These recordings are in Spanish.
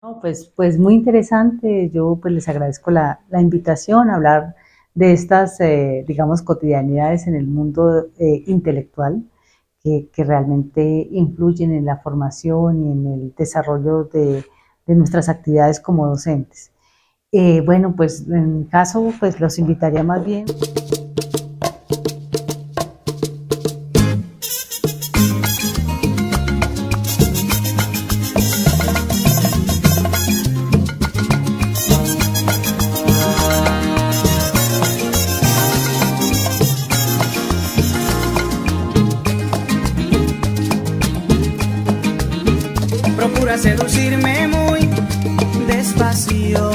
No, pues muy interesante. Yo pues les agradezco la invitación a hablar de estas, digamos, cotidianidades en el mundo intelectual que realmente influyen en la formación y en el desarrollo de nuestras actividades como docentes. Bueno, pues en mi caso, pues los invitaría más bien. Procura seducirme muy despacio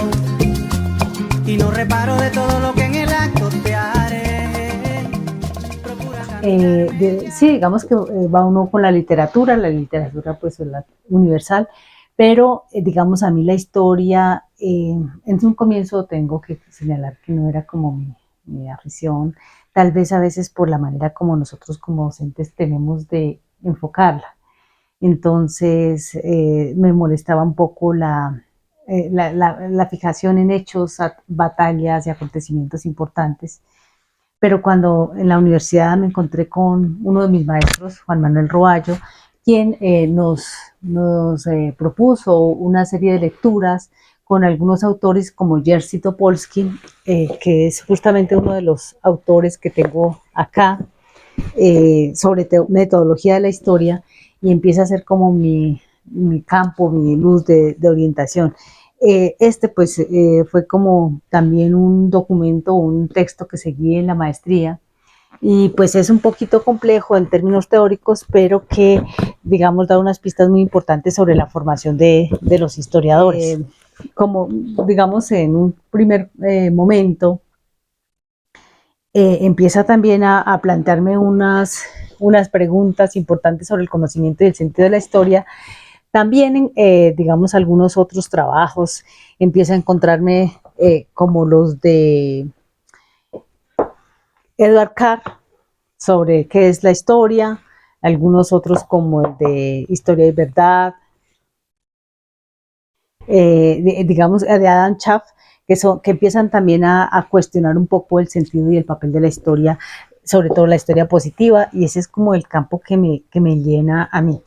y no reparo de todo lo que en el acto te haré. Procura caminarme Sí, digamos que va uno con la literatura pues es la universal, pero digamos a mí la historia, en un comienzo tengo que señalar que no era como mi afición, tal vez a veces por la manera como nosotros como docentes tenemos de enfocarla. Entonces me molestaba un poco la fijación en hechos, batallas y acontecimientos importantes, pero cuando en la universidad me encontré con uno de mis maestros, Juan Manuel Roballo, quien nos propuso una serie de lecturas con algunos autores como Jerzy Topolsky, que es justamente uno de los autores que tengo acá, sobre metodología de la historia, y empieza a ser como mi campo, mi luz de orientación. Este pues fue como también un documento, un texto que seguí en la maestría, y pues es un poquito complejo en términos teóricos, pero que digamos da unas pistas muy importantes sobre la formación de los historiadores. Como digamos en un primer momento, empieza también a plantearme unas preguntas importantes sobre el conocimiento y el sentido de la historia. También, digamos, algunos otros trabajos, empiezo a encontrarme como los de Edward Carr sobre qué es la historia, algunos otros como el de Historia y Verdad, digamos, de Adam Schaff, que empiezan también a cuestionar un poco el sentido y el papel de la historia, sobre todo la historia positiva, y ese es como el campo que me llena a mí.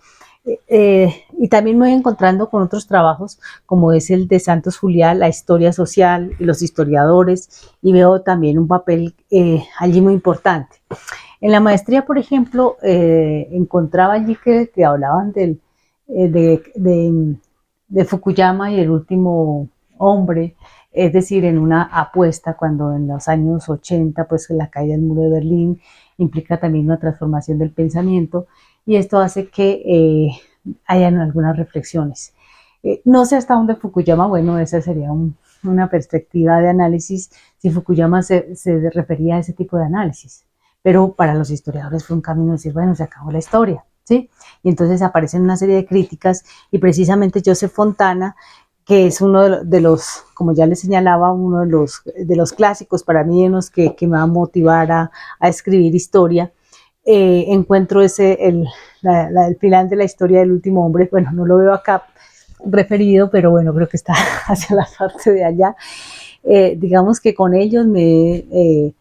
Y también me voy encontrando con otros trabajos, como es el de Santos Julián, la historia social y los historiadores, y veo también un papel allí muy importante. En la maestría, por ejemplo, encontraba allí que hablaban de Fukuyama y el último hombre, es decir, en una apuesta cuando en los años 80, pues la caída del muro de Berlín implica también una transformación del pensamiento, y esto hace que hayan algunas reflexiones. No sé hasta dónde Fukuyama, bueno, esa sería una perspectiva de análisis, si Fukuyama se refería a ese tipo de análisis, pero para los historiadores fue un camino de decir, bueno, se acabó la historia, ¿sí? Y entonces aparecen una serie de críticas, y precisamente Joseph Fontana, que es uno de los, como ya les señalaba, uno de los clásicos para mí, en los que me va a motivar a escribir historia. Encuentro el final de la historia del último hombre, bueno, no lo veo acá referido, pero bueno, creo que está hacia la parte de allá. Digamos que con ellos me he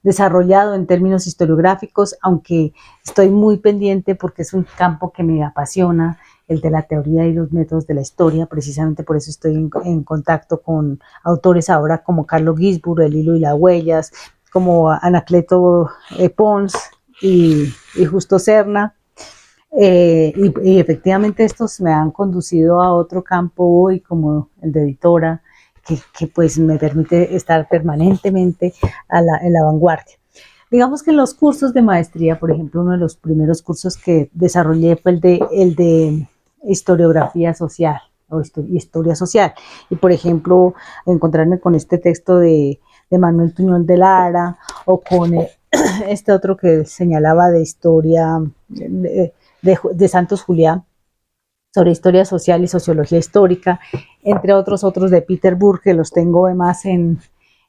desarrollado en términos historiográficos, aunque estoy muy pendiente porque es un campo que me apasiona, el de la teoría y los métodos de la historia. Precisamente por eso estoy en contacto con autores ahora como Carlos Gisbert, El hilo y las huellas, como Anacleto Pons y Justo Serna. Y efectivamente estos me han conducido a otro campo hoy, como el de editora, que pues me permite estar permanentemente en la vanguardia. Digamos que en los cursos de maestría, por ejemplo, uno de los primeros cursos que desarrollé fue el de historiografía social o historia social. Y por ejemplo, encontrarme con este texto de Manuel Tuñón de Lara, o con este otro que señalaba de historia de Santos Julián, sobre historia social y sociología histórica, entre otros de Peter Burke, que los tengo más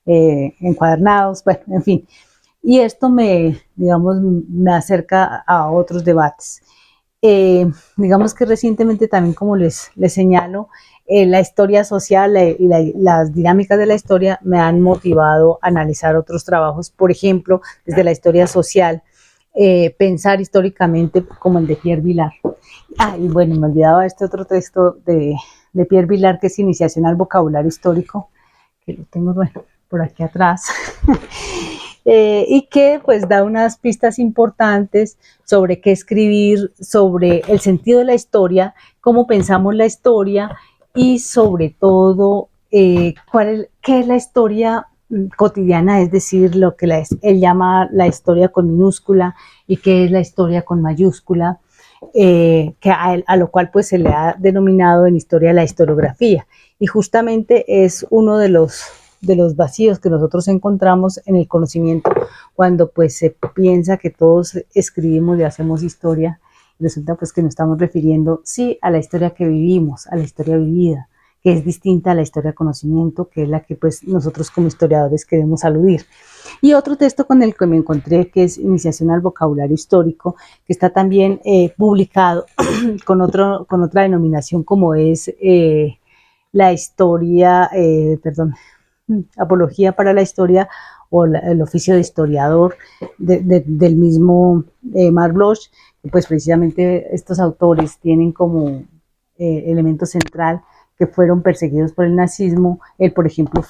encuadernados, bueno, en fin. Y esto digamos, me acerca a otros debates. Digamos que recientemente también, como les señalo, la historia social y las dinámicas de la historia me han motivado a analizar otros trabajos, por ejemplo, desde la historia social, pensar históricamente como el de Pierre Vilar. Y bueno, me olvidaba este otro texto de Pierre Vilar, que es Iniciación al vocabulario histórico, que lo tengo, bueno, por aquí atrás. Y que pues da unas pistas importantes sobre qué escribir, sobre el sentido de la historia, cómo pensamos la historia y sobre todo qué es la historia cotidiana, es decir, lo que él llama la historia con minúscula y qué es la historia con mayúscula, que a lo cual pues se le ha denominado en historia la historiografía. Y justamente es uno de los vacíos que nosotros encontramos en el conocimiento cuando pues se piensa que todos escribimos y hacemos historia. Resulta pues que nos estamos refiriendo sí a la historia que vivimos, a la historia vivida, que es distinta a la historia de conocimiento, que es la que pues nosotros como historiadores queremos aludir. Y otro texto con el que me encontré, que es Iniciación al vocabulario histórico, que está también publicado con otra denominación, como es la historia, Apología para la Historia, o el oficio de historiador del mismo Marc Bloch, que pues precisamente estos autores tienen como elemento central que fueron perseguidos por el nazismo. Él, por ejemplo,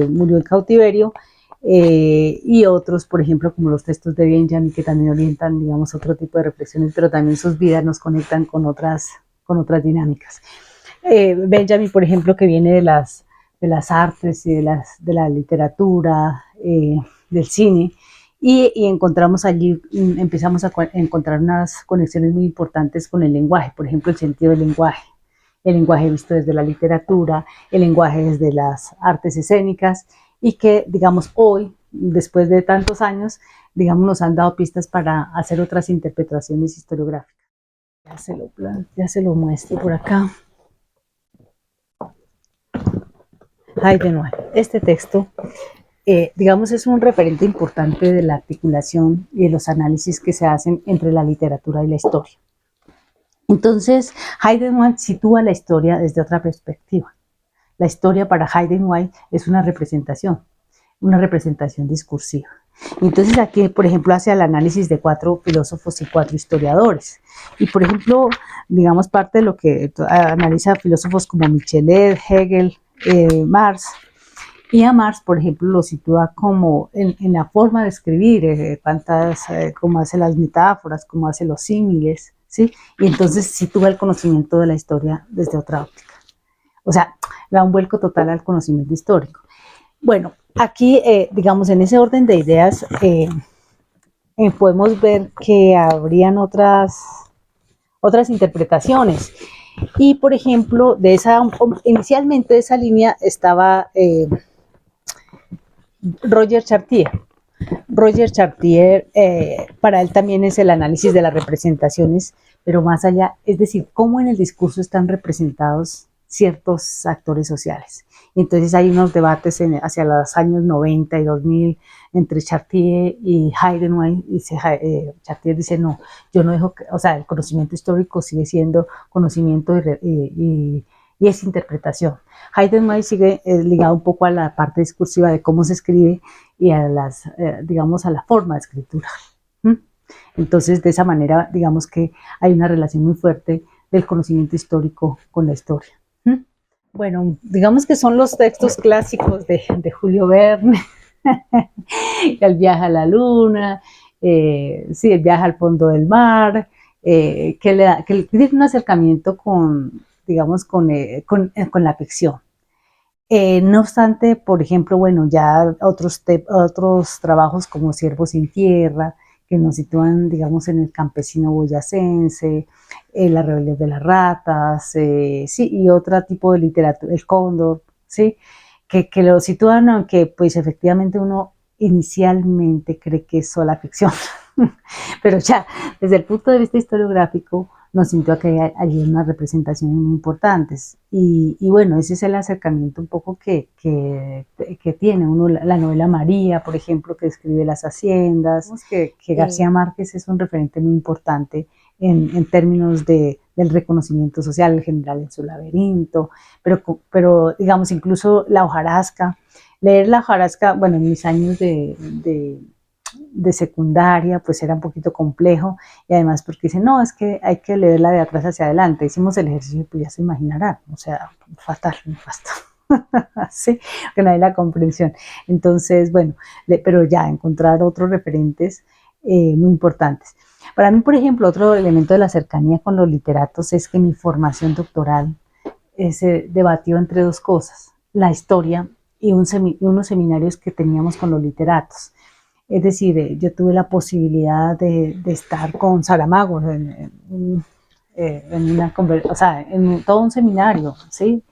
murió en cautiverio, y otros, por ejemplo, como los textos de Benjamin, que también orientan, digamos, otro tipo de reflexiones, pero también sus vidas nos conectan con otras dinámicas. Benjamin, por ejemplo, que viene de las artes y de la literatura, del cine, y encontramos allí, empezamos a encontrar unas conexiones muy importantes con el lenguaje, por ejemplo, el sentido del lenguaje, el lenguaje visto desde la literatura, el lenguaje desde las artes escénicas, y que, digamos, hoy, después de tantos años, digamos, nos han dado pistas para hacer otras interpretaciones historiográficas. Ya se lo muestro por acá. Heidenreich. Este texto, digamos, es un referente importante de la articulación y de los análisis que se hacen entre la literatura y la historia. Entonces, Heidenreich sitúa la historia desde otra perspectiva. La historia para Heidenreich es una representación discursiva. Entonces aquí, por ejemplo, hace el análisis de 4 filósofos y 4 historiadores. Y, por ejemplo, digamos, parte de lo que analiza filósofos como Michelet, Hegel, Marx. Y a Marx, por ejemplo, lo sitúa como en la forma de escribir, cómo hace las metáforas, cómo hace los símiles, ¿sí? Y entonces sitúa el conocimiento de la historia desde otra óptica. O sea, da un vuelco total al conocimiento histórico. Bueno, aquí, digamos, en ese orden de ideas, podemos ver que habrían otras interpretaciones. Y, por ejemplo, inicialmente de esa línea estaba Roger Chartier. Roger Chartier, para él también es el análisis de las representaciones, pero más allá, es decir, cómo en el discurso están representados ciertos actores sociales. Entonces hay unos debates hacia los años 90 y 2000 entre Chartier y Heidenreich. Chartier dice, no, yo no dejo, o sea, el conocimiento histórico sigue siendo conocimiento y es interpretación. Heidenreich sigue ligado un poco a la parte discursiva de cómo se escribe y a digamos, a la forma de escritura. Entonces, de esa manera, digamos que hay una relación muy fuerte del conocimiento histórico con la historia. Bueno, digamos que son los textos clásicos de Julio Verne, El viaje a la luna, sí, El viaje al fondo del mar, que tiene un acercamiento digamos, con la ficción. No obstante, por ejemplo, bueno, ya otros trabajos como Siervos sin tierra, que nos sitúan, digamos, en el campesino boyacense, La rebelión de las ratas, sí, y otro tipo de literatura, El cóndor, sí, que lo sitúan, aunque pues efectivamente uno inicialmente cree que es sola ficción, pero ya desde el punto de vista historiográfico nos sintió que hay unas representaciones muy importantes. Y bueno, ese es el acercamiento un poco que tiene uno, la novela María, por ejemplo, que describe las haciendas, que García Márquez es un referente muy importante en términos del reconocimiento social, el general en su laberinto, pero digamos, incluso la hojarasca. Leer la hojarasca, bueno, en mis años de secundaria, pues era un poquito complejo, y además porque dicen, no, es que hay que leerla de atrás hacia adelante. Hicimos el ejercicio, pues ya se imaginarán, o sea, fatal, nefasto. Sí, que no hay la comprensión. Entonces, bueno, pero ya encontrar otros referentes muy importantes. Para mí, por ejemplo, otro elemento de la cercanía con los literatos es que mi formación doctoral se debatió entre dos cosas, la historia y unos seminarios que teníamos con los literatos. Es decir, yo tuve la posibilidad de estar con Saramago o sea, en todo un seminario, ¿sí?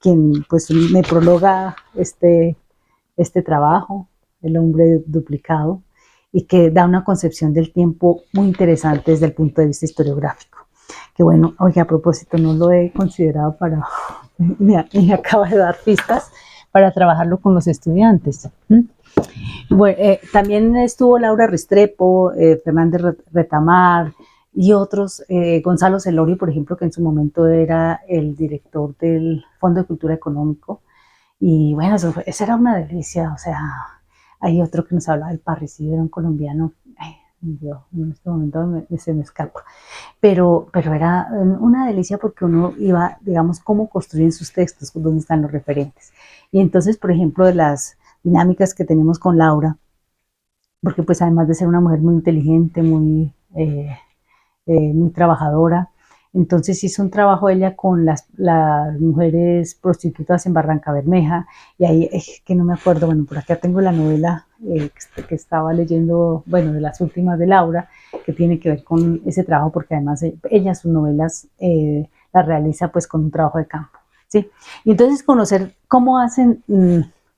Quien pues me prologa este trabajo, El hombre duplicado, y que da una concepción del tiempo muy interesante desde el punto de vista historiográfico. Que bueno, oye, a propósito, no lo he considerado para, me acaba de dar pistas para trabajarlo con los estudiantes. Bueno, también estuvo Laura Restrepo, Fernández Retamar y otros, Gonzalo Celorio, por ejemplo, que en su momento era el director del Fondo de Cultura Económico. Y bueno, eso era una delicia, o sea, hay otro que nos hablaba del parricidio, era un colombiano, ay, yo, en este momento se me escapa, pero era una delicia porque uno iba, digamos, cómo construyen sus textos, dónde están los referentes. Y entonces, por ejemplo, de las dinámicas que tenemos con Laura, porque pues además de ser una mujer muy inteligente, muy trabajadora, entonces hizo un trabajo ella con las mujeres prostitutas en Barranca Bermeja, y ahí, que no me acuerdo, bueno, por acá tengo la novela que estaba leyendo, bueno, de las últimas de Laura, que tiene que ver con ese trabajo, porque además ella sus novelas las realiza pues con un trabajo de campo, ¿sí? Y entonces conocer cómo hacen,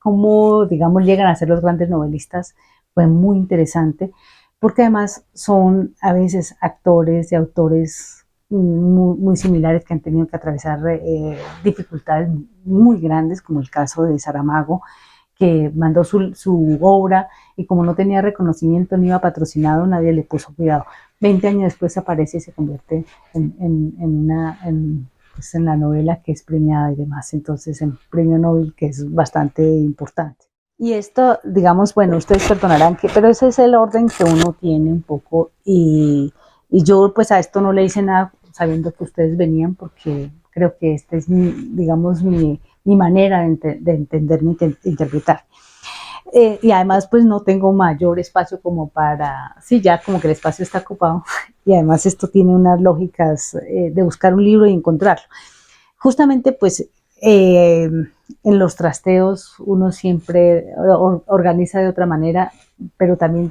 cómo, digamos, llegan a ser los grandes novelistas fue muy interesante, porque además son a veces actores y autores muy similares que han tenido que atravesar dificultades muy grandes, como el caso de Saramago, que mandó su obra y como no tenía reconocimiento ni iba patrocinado, nadie le puso cuidado. 20 años después aparece y se convierte pues en la novela que es premiada y demás, entonces en premio Nobel, que es bastante importante. Y esto, digamos, bueno, ustedes perdonarán que, pero ese es el orden que uno tiene un poco, y yo pues a esto no le hice nada sabiendo que ustedes venían, porque creo que esta es digamos, mi manera de entender, interpretar. Y además pues no tengo mayor espacio como para, sí, ya como que el espacio está ocupado, y además esto tiene unas lógicas de buscar un libro y encontrarlo. Justamente pues en los trasteos uno siempre organiza de otra manera, pero también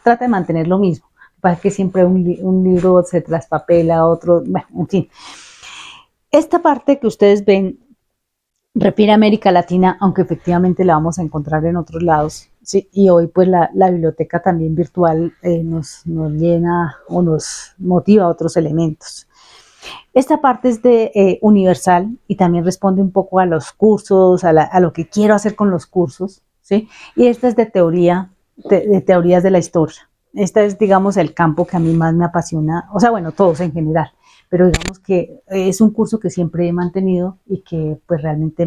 trata de mantener lo mismo, para que siempre un libro se traspapela, otro, bueno, en fin. Esta parte que ustedes ven refiere a América Latina, aunque efectivamente la vamos a encontrar en otros lados, ¿sí? Y hoy pues la biblioteca también virtual nos llena o nos motiva a otros elementos. Esta parte es de universal y también responde un poco a los cursos, a lo que quiero hacer con los cursos, ¿sí? Y esta es de teoría, de teorías de la historia. Esta es, digamos, el campo que a mí más me apasiona, o sea, bueno, todos en general, pero digamos que es un curso que siempre he mantenido y que pues realmente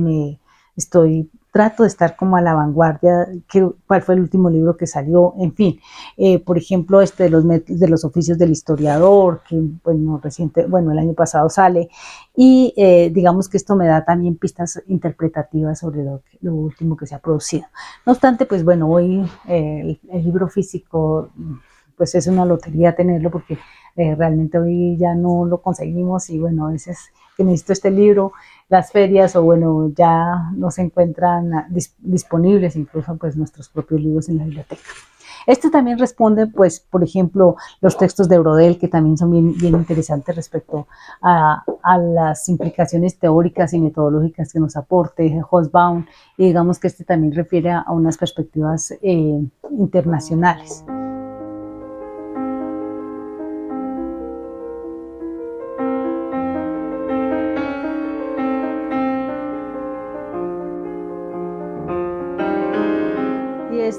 trato de estar como a la vanguardia, cuál fue el último libro que salió, en fin, por ejemplo, de los oficios del historiador, que bueno, bueno, el año pasado sale, y digamos que esto me da también pistas interpretativas sobre lo último que se ha producido. No obstante, pues bueno, hoy el libro físico pues es una lotería tenerlo, porque realmente hoy ya no lo conseguimos, y bueno, a veces que necesito este libro, las ferias o bueno, ya no se encuentran disponibles incluso pues nuestros propios libros en la biblioteca. Esto también responde, pues, por ejemplo, los textos de Brodel, que también son bien interesantes respecto a las implicaciones teóricas y metodológicas que nos aporte Hobsbawm, y digamos que este también refiere a unas perspectivas internacionales.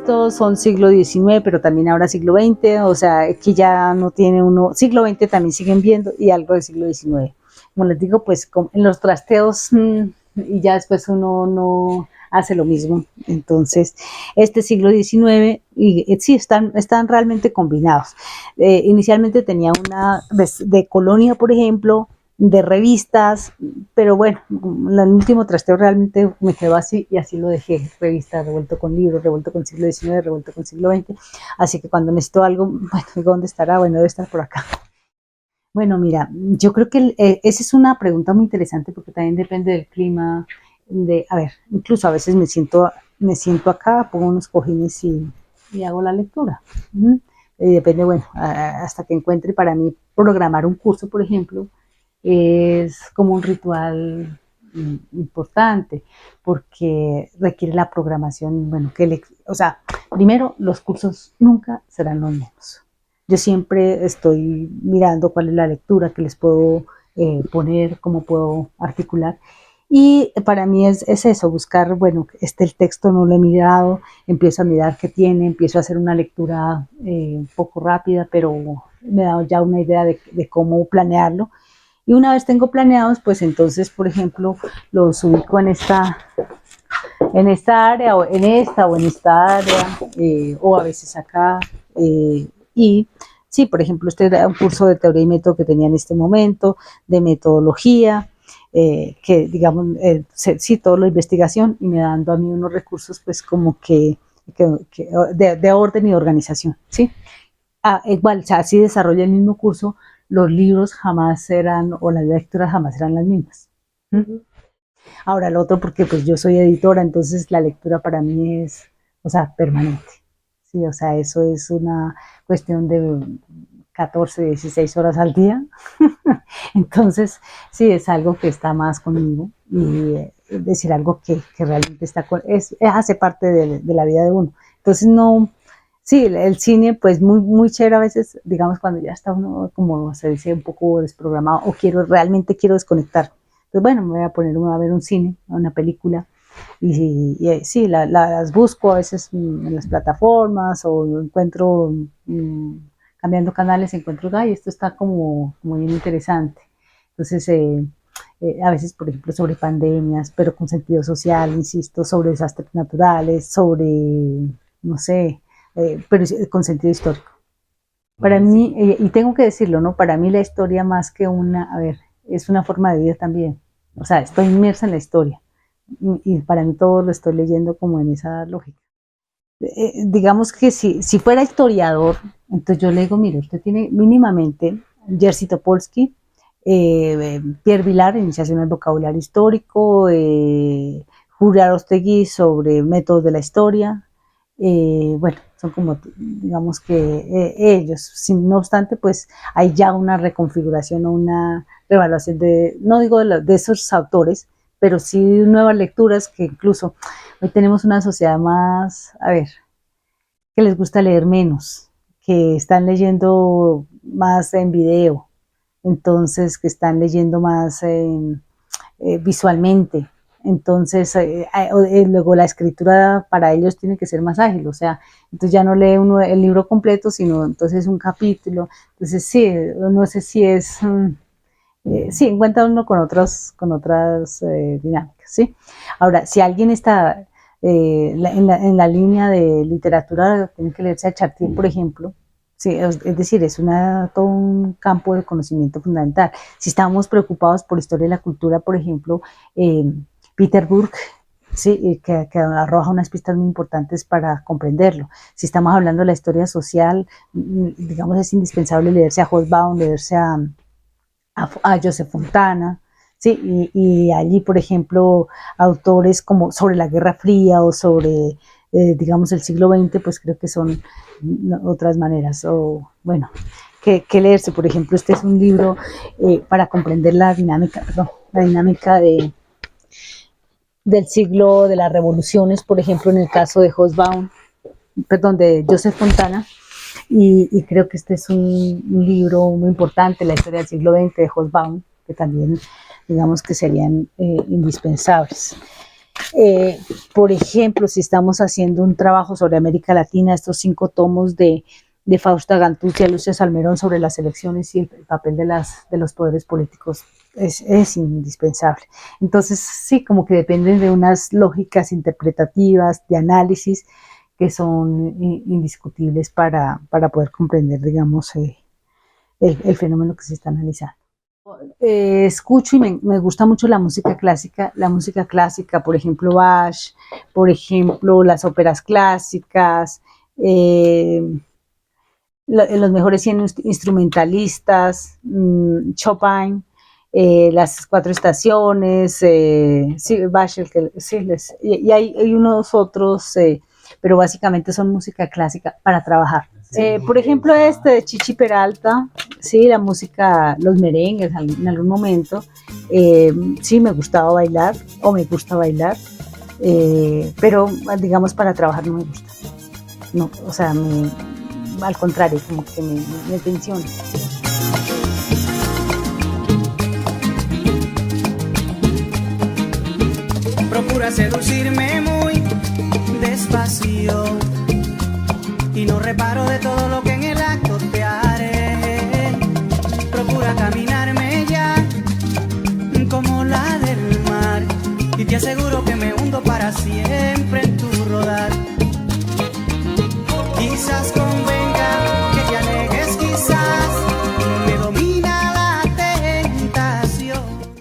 estos son siglo XIX, pero también ahora siglo XX, o sea, que ya no tiene uno, siglo XX también siguen viendo y algo del siglo XIX. Como les digo, pues en los trasteos y ya después uno no hace lo mismo. Entonces, este siglo XIX, y sí, están realmente combinados. Inicialmente tenía una de colonia, por ejemplo, de revistas, pero bueno, el último trasteo realmente me quedó así y así lo dejé, revistas revuelto con libros, revuelto con siglo XIX, revuelto con siglo XX, así que cuando necesito algo, bueno, ¿dónde estará? Bueno, debe estar por acá. Bueno, mira, yo creo que esa es una pregunta muy interesante porque también depende del clima, a ver, incluso a veces me siento acá, pongo unos cojines y hago la lectura. ¿Mm? Y depende, bueno, hasta que encuentre. Para mí programar un curso, por ejemplo, es como un ritual importante porque requiere la programación, bueno, o sea, primero los cursos nunca serán los mismos. Yo siempre estoy mirando cuál es la lectura que les puedo poner, cómo puedo articular. Y para mí es eso, buscar, bueno, el texto no lo he mirado, empiezo a mirar qué tiene, empiezo a hacer una lectura un poco rápida, pero me da ya una idea de cómo planearlo. Y una vez tengo planeados, pues entonces, por ejemplo, los ubico en esta área, o en esta área, o a veces acá. Y sí, por ejemplo, este era un curso de teoría y método que tenía en este momento, de metodología, que digamos, sí, todo lo de investigación, y me dando a mí unos recursos, pues como de orden y organización, ¿sí? Igual, o sea, así desarrolla el mismo curso, los libros jamás eran, o las lecturas jamás eran las mismas. ¿Mm? Ahora el otro, porque pues yo soy editora, entonces la lectura para mí es, o sea, permanente. Sí, o sea, eso es una cuestión de 14, 16 horas al día. Entonces, sí, es algo que está más conmigo y es decir, algo que realmente hace parte de la vida de uno. Entonces, no, sí, el cine, pues muy, muy chévere a veces, digamos, cuando ya está uno, como se dice, un poco desprogramado o realmente quiero desconectar. Entonces, bueno, me voy a poner a ver un cine, una película, y sí, las busco a veces en las plataformas o encuentro, cambiando canales, encuentro, ay, esto está como bien interesante. Entonces, a veces, por ejemplo, sobre pandemias, pero con sentido social, insisto, sobre desastres naturales, sobre, no sé, pero con sentido histórico. Para mí, y tengo que decirlo, ¿no? Para mí la historia más que a ver, es una forma de vida también. O sea, estoy inmersa en la historia y para mí todo lo estoy leyendo como en esa lógica. Digamos que si fuera historiador, entonces yo le digo, mire, usted tiene mínimamente Jerzy Topolsky, Pierre Vilar, Iniciación al Vocabulario Histórico, Julia Arostegui sobre métodos de la historia. Bueno, son como, digamos que ellos, no obstante, pues hay ya una reconfiguración o una revaluación no digo de esos autores, pero sí nuevas lecturas que incluso hoy tenemos una sociedad más, a ver, que les gusta leer menos, que están leyendo más en video, entonces que están leyendo más visualmente. Entonces, luego la escritura para ellos tiene que ser más ágil, o sea, entonces ya no lee uno el libro completo, sino entonces un capítulo. Entonces, sí, no sé si sí, encuentra uno con otras dinámicas, ¿sí? Ahora, si alguien está en la línea de literatura, tiene que leerse a Chartier, por ejemplo. Sí, es decir, todo un campo de conocimiento fundamental. Si estamos preocupados por historia de la cultura, por ejemplo, Peter Burke, sí, que arroja unas pistas muy importantes para comprenderlo. Si estamos hablando de la historia social, digamos, es indispensable leerse a Hobsbawm, leerse a Joseph Fontana, ¿sí? Y allí, por ejemplo, autores como sobre la Guerra Fría o sobre, digamos, el siglo XX, pues creo que son otras maneras. O, bueno, que leerse, por ejemplo, este es un libro para comprender la dinámica, perdón, la dinámica del siglo de las revoluciones, por ejemplo, en el caso de Hobsbawm, perdón, de Joseph Fontana. Y creo que este es un libro muy importante, la historia del siglo XX de Hobsbawm, que también, digamos que serían indispensables. Por ejemplo, si estamos haciendo un trabajo sobre América Latina, estos 5 tomos de Fausta Gantuz y Lucia Salmerón sobre las elecciones y el papel de los poderes políticos es indispensable. Entonces, sí, como que dependen de unas lógicas interpretativas, de análisis, que son indiscutibles para poder comprender, digamos, el fenómeno que se está analizando. Escucho y me gusta mucho la música clásica, por ejemplo, Bach, por ejemplo, las óperas clásicas, los mejores 100 instrumentalistas, Chopin, las 4 estaciones, sí, Bach, sí, y hay unos otros, pero básicamente son música clásica para trabajar. Por ejemplo, este de Chichi Peralta, sí, la música, los merengues en algún momento, sí me gustaba bailar, o me gusta bailar, pero digamos para trabajar no me gusta. No, o sea, al contrario, como que me tensiona. Procura seducirme muy despacio y no reparo de todo lo que en el acto te haré. Procura caminarme ya como la del mar y te aseguro que me hundo para siempre en tu rodar. Quizás